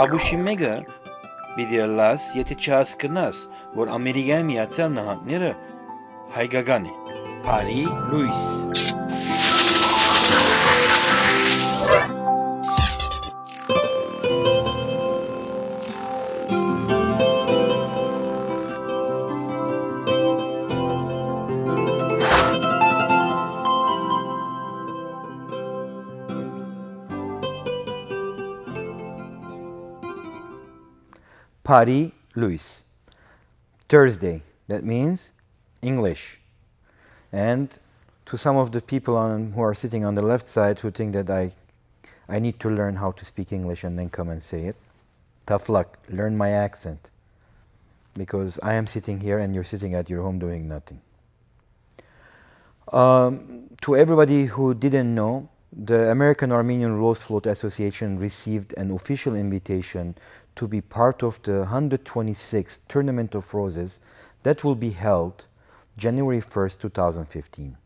Abushimega Bidialas Yetichas Kanas, wor Amerigam Yatsel Nahantnira, Haigagani, Bari Luys. Bari Luys. Thursday, that means English. And to some of the people who are sitting on the left side who think that I need to learn how to speak English and then come and say it, tough luck, learn my accent. Because I am sitting here and you're sitting at your home doing nothing. To everybody who didn't know, the American Armenian Rose Float Association received an official invitation to be part of the 126th Tournament of Roses that will be held January 1st, 2015.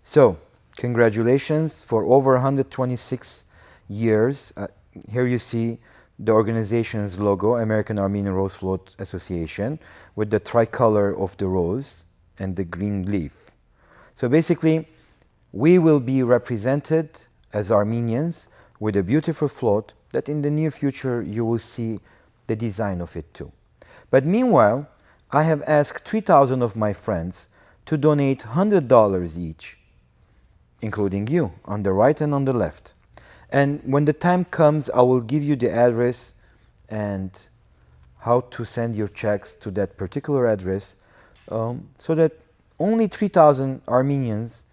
So, congratulations for over 126 years. Here you see the organization's logo, American Armenian Rose Float Association, with the tricolor of the rose and the green leaf. So basically, we will be represented as Armenians with a beautiful float that in the near future you will see the design of it too. But meanwhile, I have asked 3,000 of my friends to donate $100 each, including you, on the right and on the left. And when the time comes, I will give you the address and how to send your checks to that particular address, so that only 3,000 Armenians,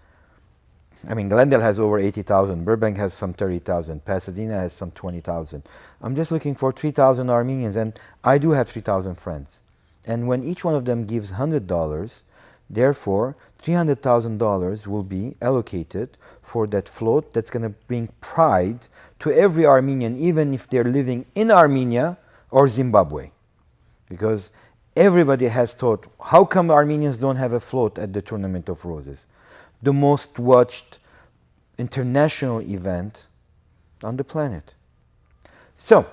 I mean, Glendale has over 80,000, Burbank has some 30,000, Pasadena has some 20,000. I'm just looking for 3,000 Armenians, and I do have 3,000 friends. And when each one of them gives $100, therefore, $300,000 will be allocated for that float that's going to bring pride to every Armenian, even if they're living in Armenia or Zimbabwe. Because everybody has thought, how come Armenians don't have a float at the Tournament of Roses? The most watched international event on the planet. So,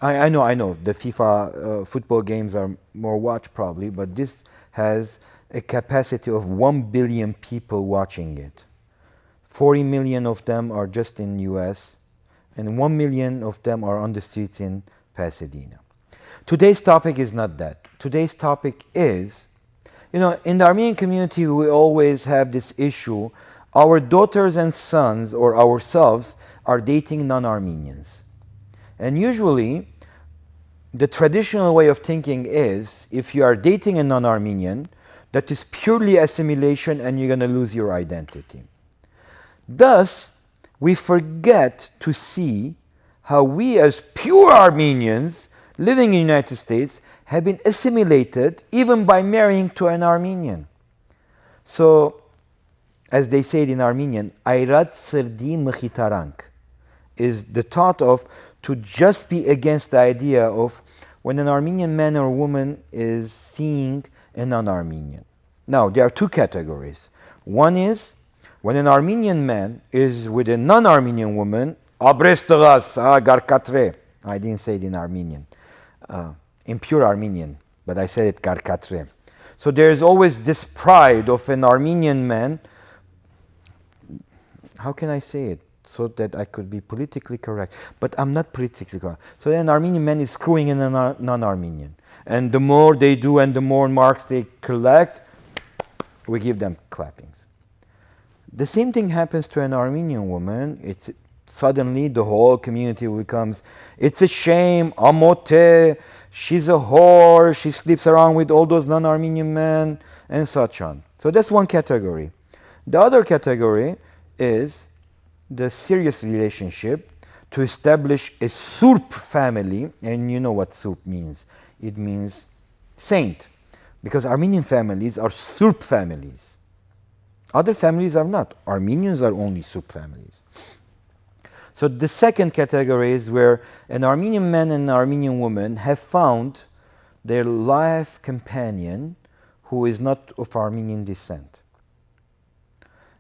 I know, the FIFA football games are more watched probably, but this has a capacity of 1 billion people watching it. 40 million of them are just in US, and 1 million of them are on the streets in Pasadena. Today's topic is not that. Today's topic is, you know, in the Armenian community, we always have this issue. Our daughters and sons, or ourselves, are dating non-Armenians. And usually, the traditional way of thinking is, if you are dating a non-Armenian, that is purely assimilation and you're going to lose your identity. Thus, we forget to see how we as pure Armenians living in the United States have been assimilated even by marrying to an Armenian. So, as they say it in Armenian, Ayrat Sirdi Mkhitarank is the thought of to just be against the idea of when an Armenian man or woman is seeing a non-Armenian. Now, there are two categories. One is when an Armenian man is with a non-Armenian woman, Abrestgas, Garkatre. I didn't say it in Armenian. In pure Armenian, but I said it Garkatre. So there is always this pride of an Armenian man. How can I say it so that I could be politically correct? But I'm not politically correct. So an Armenian man is screwing in a non-Armenian. And the more they do and the more marks they collect, we give them clappings. The same thing happens to an Armenian woman. It's suddenly the whole community becomes, it's a shame, amote, she's a whore, she sleeps around with all those non-Armenian men, and such on. So that's one category. The other category is the serious relationship to establish a Surp family, and you know what Surp means. It means saint, because Armenian families are Surp families. Other families are not. Armenians are only Surp families. So the second category is where an Armenian man and an Armenian woman have found their life companion who is not of Armenian descent.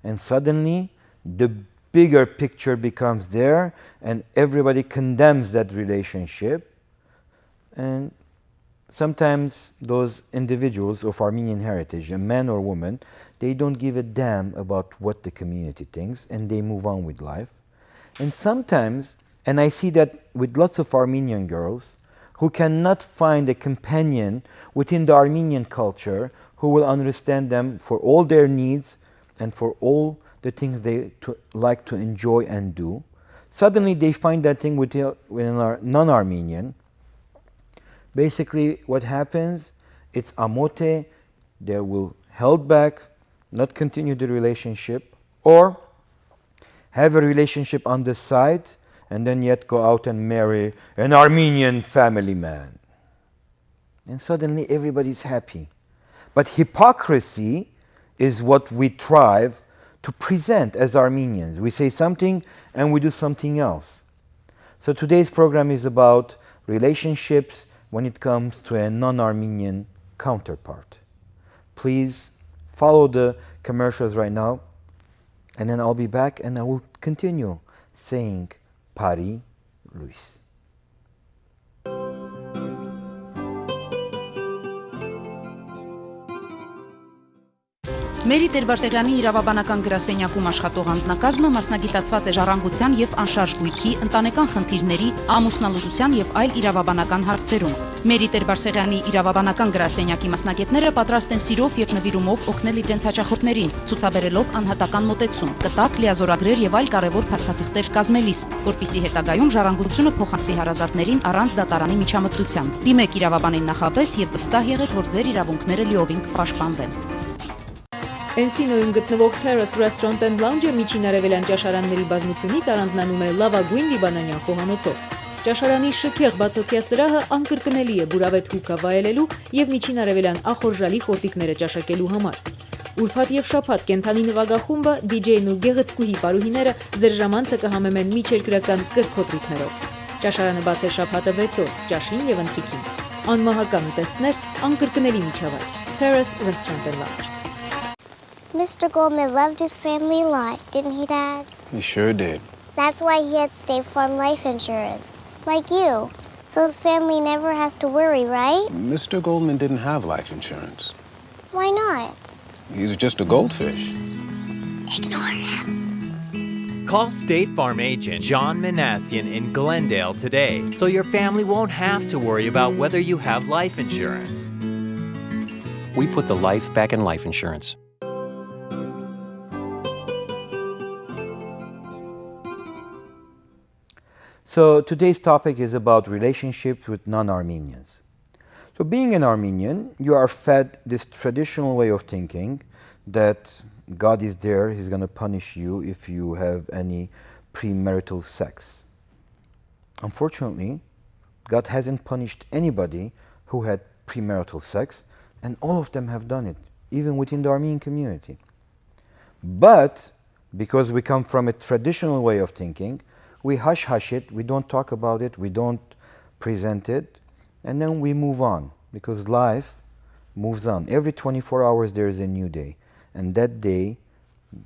And suddenly, the bigger picture becomes there, and everybody condemns that relationship. And sometimes those individuals of Armenian heritage, a man or woman, they don't give a damn about what the community thinks, and they move on with life. And sometimes, and I see that with lots of Armenian girls, who cannot find a companion within the Armenian culture who will understand them for all their needs and for all the things they like to enjoy and do. Suddenly they find that thing within our non-Armenian. Basically what happens, it's amote, they will held back, not continue the relationship, or have a relationship on the side, and then yet go out and marry an Armenian family man. And suddenly everybody's happy. But hypocrisy is what we thrive to present as Armenians. We say something and we do something else. So today's program is about relationships when it comes to a non-Armenian counterpart. Please follow the commercials right now, and then I'll be back and I will continue saying Bari Luys. Մերի Տեր-Բարսեղյանի իրավաբանական գրասենյակում աշխատող անձնակազմը մասնագիտացված է ժառանգության եւ անշարժ գույքի, ընտանեկան խնդիրների, ամուսնալուծության եւ այլ իրավաբանական հարցերում։ Մերի Տեր-Բարսեղյանի իրավաբանական գրասենյակի մասնագետները պատրաստ են սիրով եւ նվիրումով օգնել իրենց հաճախորդներին, ցուցաբերելով անհատական մոտեցում, կտակ, լիազորագրեր եւ այլ կարեւոր փաստաթղթեր կազմելիս, որպիսի հետագայում ժառանգությունը փոխանցվի հարազատներին առանց դատարանի միջամտության։ Դիմեք իրավաբանին նախապես եւ վստահ եղեք, որ ձեր իրավունքները լիովին կպաշտպանվեն։ Էնսինոյում գտնվող Terrace Restaurant and Lounge-ը միջին արևելյան ճաշարանների բազմությունից առանձնանում է լավագույն լիբանանյան խոհանոցով։ Ճաշարանի շքեղ բացօթյա սրահը անկրկնելի է բուրավետ հուկա վայելելու եւ միջին արևելյան ախորժալի խորտիկները ճաշակելու համար։ Ուրբաթ եւ շաբաթ կենթանի նվագախումբը, DJ-ն ու գեղեցկուհի պարուհիները ձեր ժամանցը կհամեմեն միջերկրական կրքոտ ռիթմերով։ Ճաշարանը բաց է շաբաթը 6 օր, ճաշին եւ ընթրիքին։ Անմահական ուտեստներ, անկրկնելի միջավայր։ Terrace Restaurant and Lounge. Mr. Goldman loved his family a lot, didn't he, Dad? He sure did. That's why he had State Farm life insurance. Like you. So his family never has to worry, right? Mr. Goldman didn't have life insurance. Why not? He's just a goldfish. Ignore him. Call State Farm agent John Manassian in Glendale today so your family won't have to worry about whether you have life insurance. We put the life back in life insurance. So today's topic is about relationships with non-Armenians. So being an Armenian, you are fed this traditional way of thinking that God is there, He's going to punish you if you have any premarital sex. Unfortunately, God hasn't punished anybody who had premarital sex, and all of them have done it, even within the Armenian community. But because we come from a traditional way of thinking, we hush it, we don't talk about it, we don't present it, and then we move on, because life moves on. Every 24 hours there is a new day, and that day,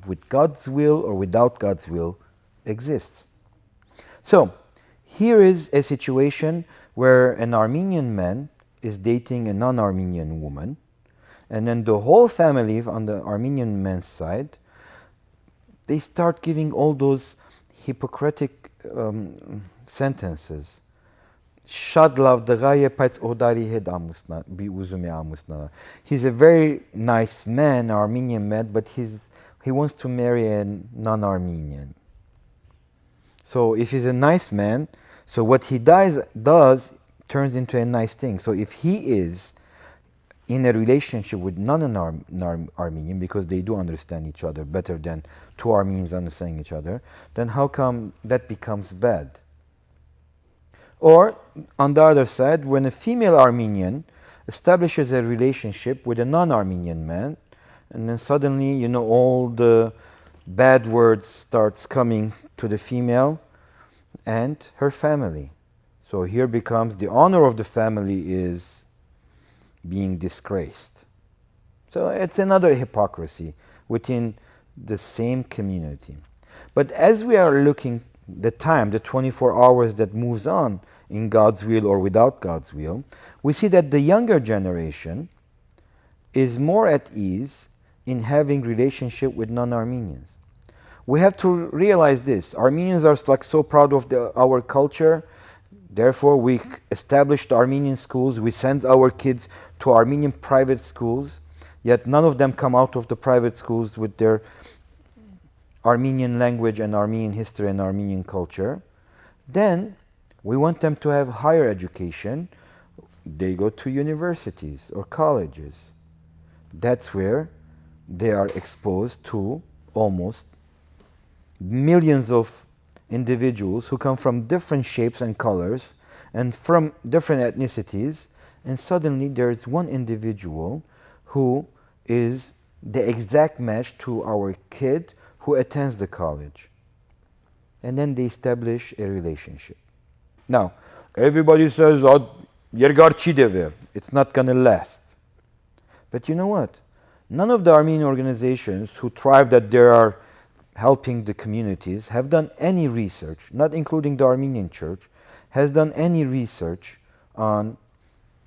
with God's will or without God's will, exists. So, here is a situation where an Armenian man is dating a non-Armenian woman, and then the whole family on the Armenian man's side, they start giving all those Hippocratic sentences. Շատ լավ դղա է, բայց օդարի հետ ուզում է ամուսնանալ. He's a very nice man, Armenian man, but he wants to marry a non-Armenian. So if he's a nice man, so what he does turns into a nice thing. So if he is in a relationship with non-Armenian, because they do understand each other better than two Armenians understanding each other, then how come that becomes bad? Or, on the other side, when a female Armenian establishes a relationship with a non-Armenian man, and then suddenly, all the bad words starts coming to the female and her family. So here becomes the honor of the family is being disgraced. So it's another hypocrisy within the same community. But as we are looking the time, the 24 hours that moves on in God's will or without God's will, we see that the younger generation is more at ease in having relationship with non-Armenians. We have to realize this. Armenians are like so proud of our culture. Therefore, we established Armenian schools. We send our kids to Armenian private schools. Yet none of them come out of the private schools with their Armenian language and Armenian history and Armenian culture. Then we want them to have higher education. They go to universities or colleges. That's where they are exposed to almost millions of individuals who come from different shapes and colors and from different ethnicities, and suddenly there is one individual who is the exact match to our kid who attends the college. And then they establish a relationship. Now, everybody says, "Oh, yergar chi dever." It's not going to last. But you know what? None of the Armenian organizations who thrive that they are helping the communities have done any research, not including the Armenian Church, has done any research on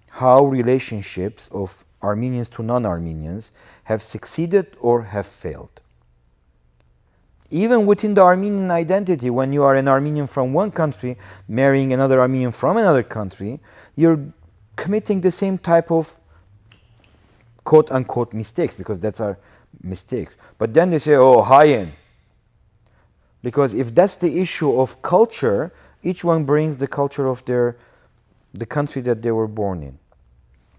how relationships of Armenians to non-Armenians have succeeded or have failed. Even within the Armenian identity, when you are an Armenian from one country marrying another Armenian from another country, you're committing the same type of quote-unquote mistakes, because that's our mistakes. But then they say, "Oh, high-end." Because if that's the issue of culture, each one brings the culture of the country that they were born in.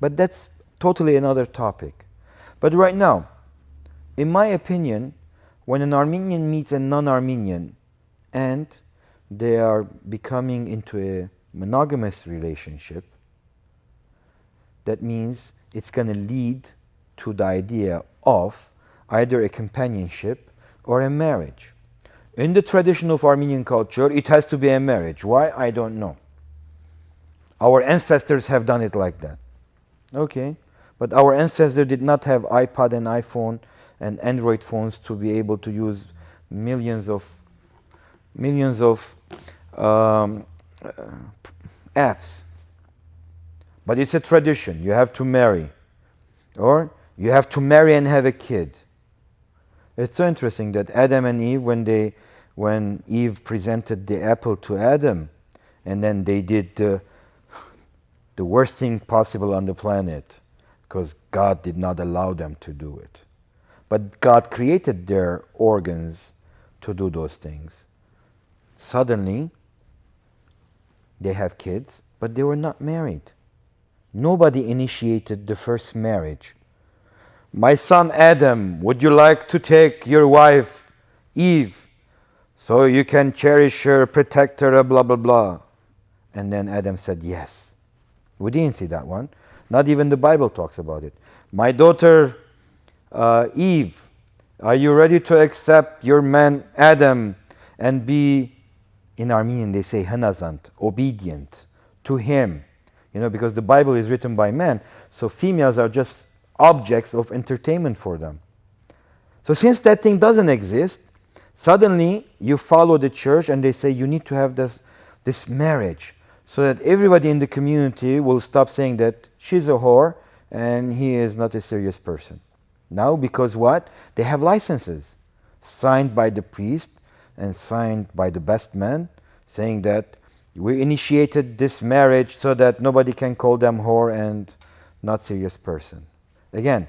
But that's totally another topic. But right now, in my opinion, when an Armenian meets a non-Armenian and they are becoming into a monogamous relationship, that means it's going to lead to the idea of either a companionship or a marriage. In the tradition of Armenian culture, it has to be a marriage. Why? I don't know. Our ancestors have done it like that. Okay, but our ancestors did not have iPod and iPhone and Android phones to be able to use millions of apps. But it's a tradition. You have to marry, or you have to marry and have a kid. It's so interesting that Adam and Eve, when Eve presented the apple to Adam, and then they did the worst thing possible on the planet, because God did not allow them to do it. But God created their organs to do those things. Suddenly, they have kids, but they were not married. Nobody initiated the first marriage. "My son Adam, would you like to take your wife Eve so you can cherish her, protect her, blah, blah, blah?" And then Adam said yes. We didn't see that one. Not even the Bible talks about it. "My daughter Eve, are you ready to accept your man Adam and be," in Armenian they say hanazant, obedient to him? You know, because the Bible is written by men, so females are just objects of entertainment for them. So since that thing doesn't exist, suddenly you follow the church and they say you need to have this marriage, so that everybody in the community will stop saying that she's a whore and he is not a serious person. Now, because what? They have licenses signed by the priest and signed by the best man, saying that we initiated this marriage so that nobody can call them whore and not serious person. Again,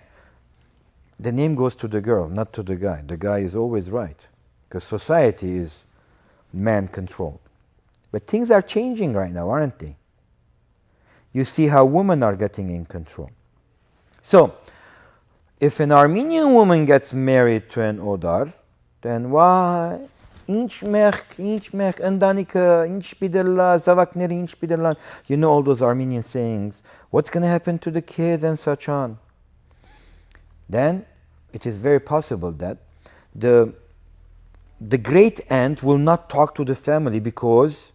the name goes to the girl, not to the guy. The guy is always right, because society is man-controlled. But things are changing right now, aren't they? You see how women are getting in control. So, if an Armenian woman gets married to an Odar, then why? Ինչ մեղ, ընտանիքը, ինչ պիտելա, զավակները ինչ պիտելան. You know all those Armenian sayings. What's going to happen to the kids and such on? Then it is very possible that the great aunt will not talk to the family because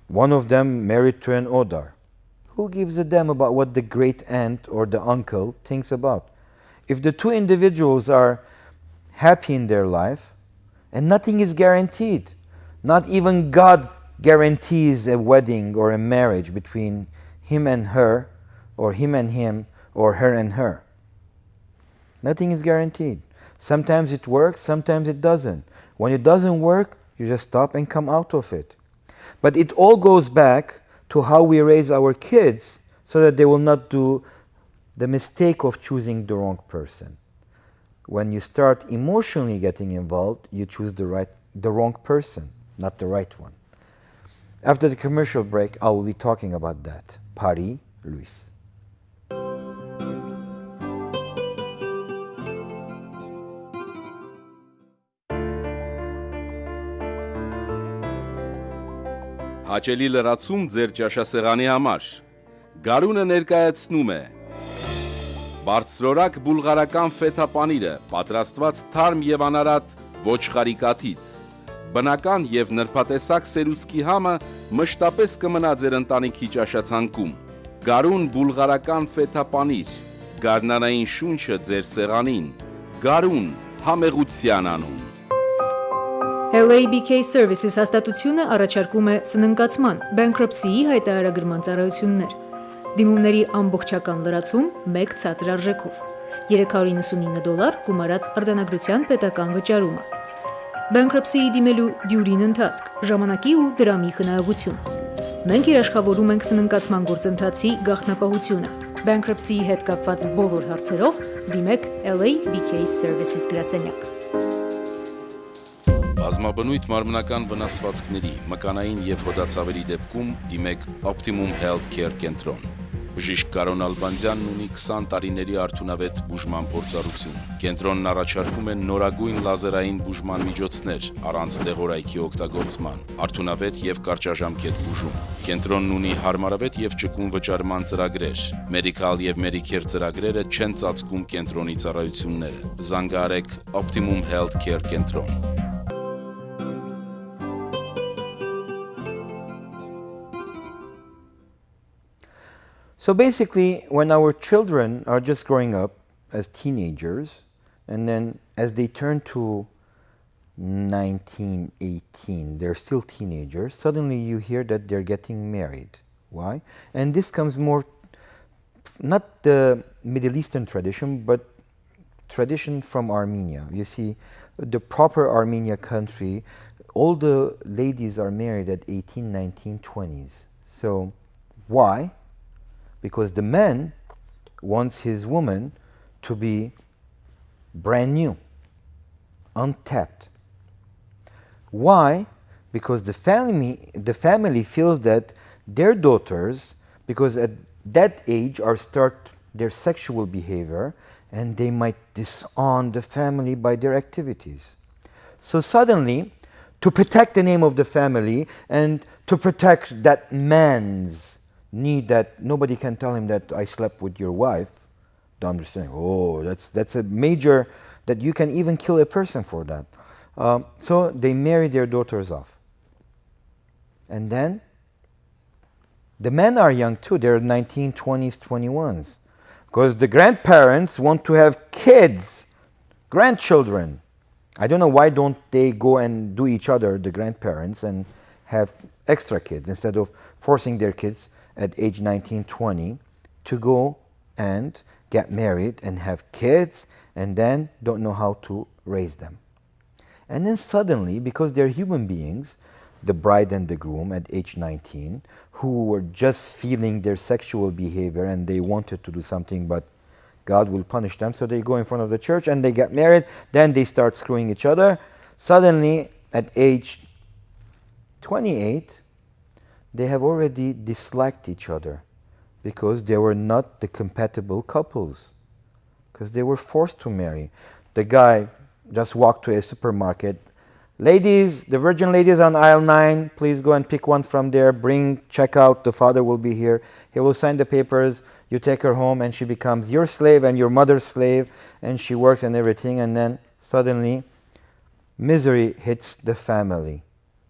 one of them married to an Odar. Who gives a damn about what the great aunt or the uncle thinks about? If the two individuals are happy in their life, and nothing is guaranteed, not even God guarantees a wedding or a marriage between him and her, or him and him, or her and her. Nothing is guaranteed. Sometimes it works, sometimes it doesn't. When it doesn't work, you just stop and come out of it. But it all goes back to how we raise our kids so that they will not do the mistake of choosing the wrong person. When you start emotionally getting involved, you choose the wrong person, not the right one. After the commercial break, I will be talking about that. Bari Luys. Հաճելի լրացում ձեր ճաշասեղանի համար։ Գարունը ներկայացնում է բարձրորակ բուլղարական ֆետա պանիրը, պատրաստված թարմ եւ անարատ ոչխարի կաթից։ Բնական եւ նրբատեսակ սերուցքի համը մշտապես կմնա ձեր ընտանիքի ճաշացանկում։ Գարուն բուլղարական ֆետա պանիր, գարնանային շունչը ձեր սեղանին։ Գարուն համեղության անուն։ LABK Services հաստատությունը առաջարկում է սննկացման, bankruptcy-ի հայտարարագրման ծառայություններ։ Դիմումների ամբողջական լրացում մեկ ցածր արժեքով։ $399 գումարած արձանագրության պետական վճարումը։ Bankruptcy-ի դիմելու դյուրին ընթացք, ժամանակի ու դրամի խնայողություն։ Մենք երաշխավորում ենք սննկացման գործընթացի գաղտնապահությունը։ Bankruptcy-ի հետ կապված բոլոր հարցերով դիմեք LABK Services գրասենյակ։ Բազմաբնույթ մարմնական վնասվածքների, մկանային եւ հոդացավերի դեպքում դիմեք Optimum Health Care կենտրոն։ Բժիշկ Կարոն Ալբանդյանն ունի 20 տարիների արդյունավետ բուժման փորձառություն։ Կենտրոնն առաջարկում է նորագույն լազերային բուժման միջոցներ առանց դեղորայքի օգտագործման, արդյունավետ եւ կարճաժամկետ բուժում։ Կենտրոնն ունի հարմարավետ եւ ճկուն վճարման ծրագրեր։ Medical եւ Medicare ծրագրերը չեն ծածկում կենտրոնի ծառայությունները։ Զանգահարեք Optimum Health Care կենտրոն։ So basically, when our children are just growing up as teenagers, and then as they turn to 19, 18, they're still teenagers, suddenly you hear that they're getting married. Why? And this comes more, not the Middle Eastern tradition, but tradition from Armenia. You see, the proper Armenia country, all the ladies are married at 18, 19, 20s. So why? Because the man wants his woman to be brand new, untapped. Why? Because the family feels that their daughters, because at that age are start their sexual behavior, and they might disown the family by their activities. So suddenly, to protect the name of the family and to protect that man's need that nobody can tell him that I slept with your wife, to understand, oh, that's a major, that you can even kill a person for that. So they marry their daughters off. And then, the men are young too, they're 19, 20s, 21s. Because the grandparents want to have kids, grandchildren. I don't know why don't they go and do each other, the grandparents, and have extra kids instead of forcing their kids at age 19, 20 to go and get married and have kids and then don't know how to raise them. And then suddenly, because they're human beings, the bride and the groom at age 19, who were just feeling their sexual behavior and they wanted to do something, but God will punish them, so they go in front of the church and they get married, then they start screwing each other. Suddenly, at age 28, they have already disliked each other because they were not the compatible couples, because they were forced to marry. The guy just walked to a supermarket. Ladies, the virgin ladies on aisle 9, please go and pick one from there. Bring, check out, the father will be here. He will sign the papers. You take her home and she becomes your slave and your mother's slave, and she works and everything, and then suddenly misery hits the family.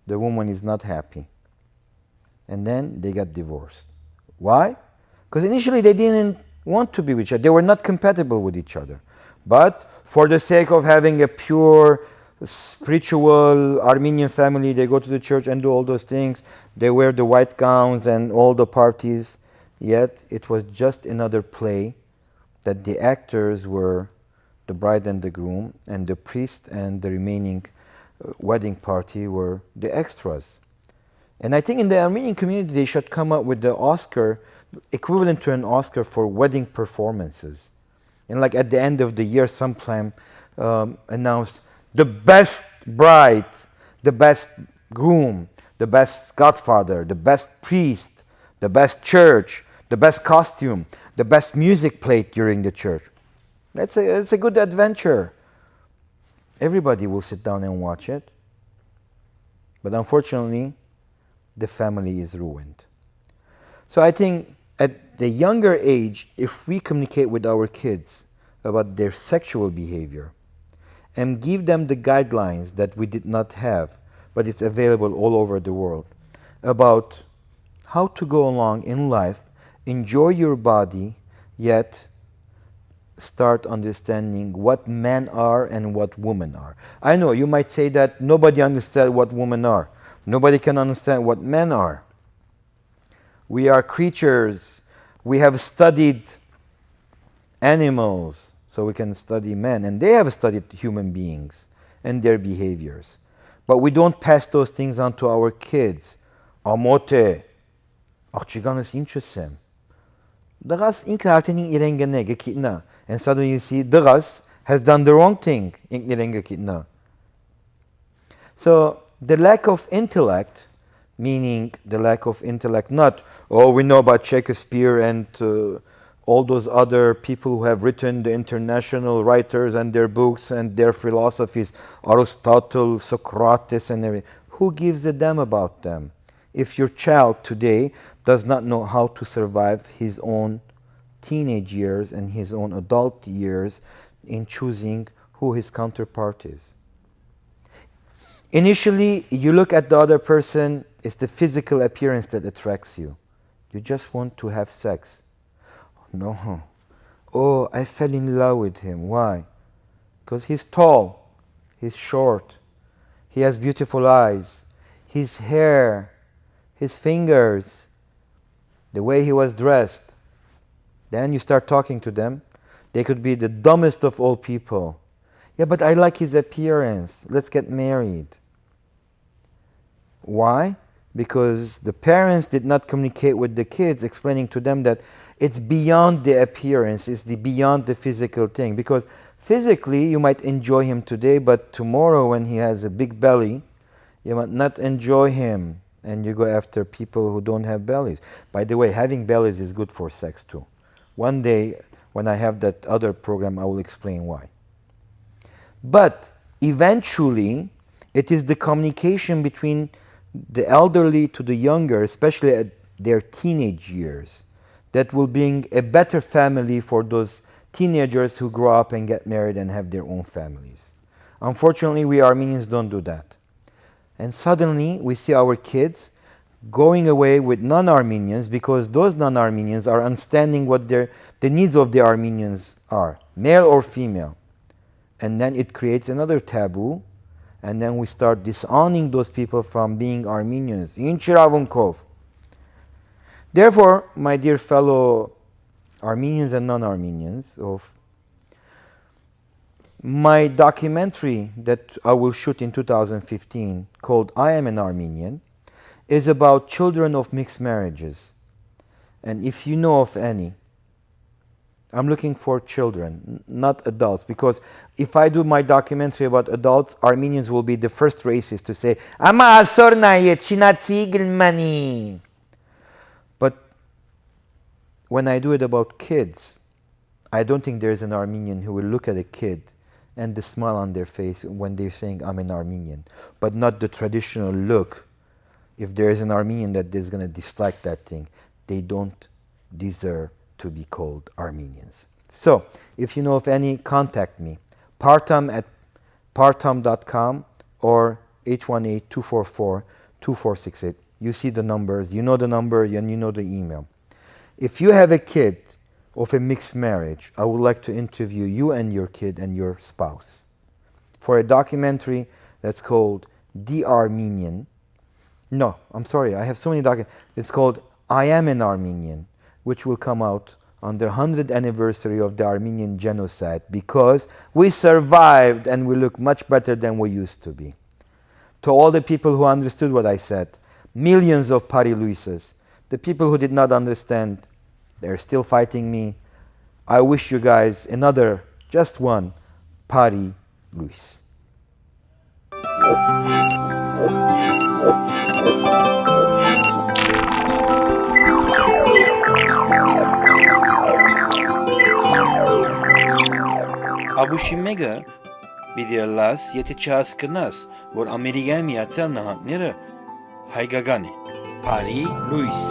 The woman is not happy. And then they got divorced. Why? Because initially they didn't want to be with each other. They were not compatible with each other. But for the sake of having a pure spiritual Armenian family, they go to the church and do all those things. They wear the white gowns and all the parties. Yet it was just another play that the actors were the bride and the groom, and the priest and the remaining wedding party were the extras. And I think in the Armenian community they should come up with the Oscar, equivalent to an Oscar for wedding performances. And like at the end of the year, sometime announced the best bride, the best groom, the best godfather, the best priest, the best church, the best costume, the best music played during the church. It's a good adventure. Everybody will sit down and watch it. But unfortunately, the family is ruined. So I think at the younger age, if we communicate with our kids about their sexual behavior and give them the guidelines that we did not have, but it's available all over the world, about how to go along in life, enjoy your body, yet start understanding what men are and what women are. I know you might say that nobody understands what women are. Nobody can understand what men are. We are creatures. We have studied animals, so we can study men. And they have studied human beings and their behaviors. But we don't pass those things on to our kids. Amote, աղջիկանս ինչ եմ։ Դղաս ինքը արդեն իրեն գնե գիտնա. And suddenly you see Dղաս has done the wrong thing. Ինքն իրեն գիտնա. So the lack of intellect, meaning the lack of intellect, not, oh, we know about Shakespeare and all those other people who have written the international writers and their books and their philosophies, Aristotle, Socrates, and everything. Who gives a damn about them? If your child today does not know how to survive his own teenage years and his own adult years in choosing who his counterpart is. Initially, you look at the other person, it's the physical appearance that attracts you. You just want to have sex. No. Oh, I fell in love with him. Why? Because he's tall, he's short, he has beautiful eyes, his hair, his fingers, the way he was dressed. Then you start talking to them. They could be the dumbest of all people. Yeah, but I like his appearance. Let's get married. Why? Because the parents did not communicate with the kids, explaining to them that it's beyond the appearance, it's beyond the physical thing. Because physically, you might enjoy him today, but tomorrow when he has a big belly, you might not enjoy him. And you go after people who don't have bellies. By the way, having bellies is good for sex too. One day, when I have that other program, I will explain why. But eventually, it is the communication between the elderly to the younger, especially at their teenage years, that will bring a better family for those teenagers who grow up and get married and have their own families. Unfortunately, we Armenians don't do that. And suddenly, we see our kids going away with non-Armenians because those non-Armenians are understanding what the needs of the Armenians are, male or female. And then it creates another taboo, and then we start disowning those people from being Armenians. Therefore, my dear fellow Armenians and non-Armenians, of my documentary that I will shoot in 2015 called I Am an Armenian is about children of mixed marriages. And if you know of any, I'm looking for children, not adults, because if I do my documentary about adults, Armenians will be the first races to say, Ama asorna chinatsi gilmani. But when I do it about kids, I don't think there's an Armenian who will look at a kid and the smile on their face when they're saying, I'm an Armenian, but not the traditional look. If there is an Armenian that is going to dislike that thing, they don't deserve to be called Armenians. So, if you know of any, contact me. partam@partam.com or 818-244-2468. You see the numbers, you know the number, and you know the email. If you have a kid of a mixed marriage, I would like to interview you and your kid and your spouse for a documentary that's called The Armenian. No, I'm sorry, I have so many documents. It's called I Am an Armenian, which will come out on the 100th anniversary of the Armenian genocide, because we survived and we look much better than we used to be. To all the people who understood what I said, millions of Bari Luises, the people who did not understand, they're still fighting me. I wish you guys another, just one, Bari Luys. Աբուշիմեգը պիտի լաս, եթե չհասկնաս, որ Ամերիկայի Միացյալ Նահանգները հայկական է։ Bari Luys։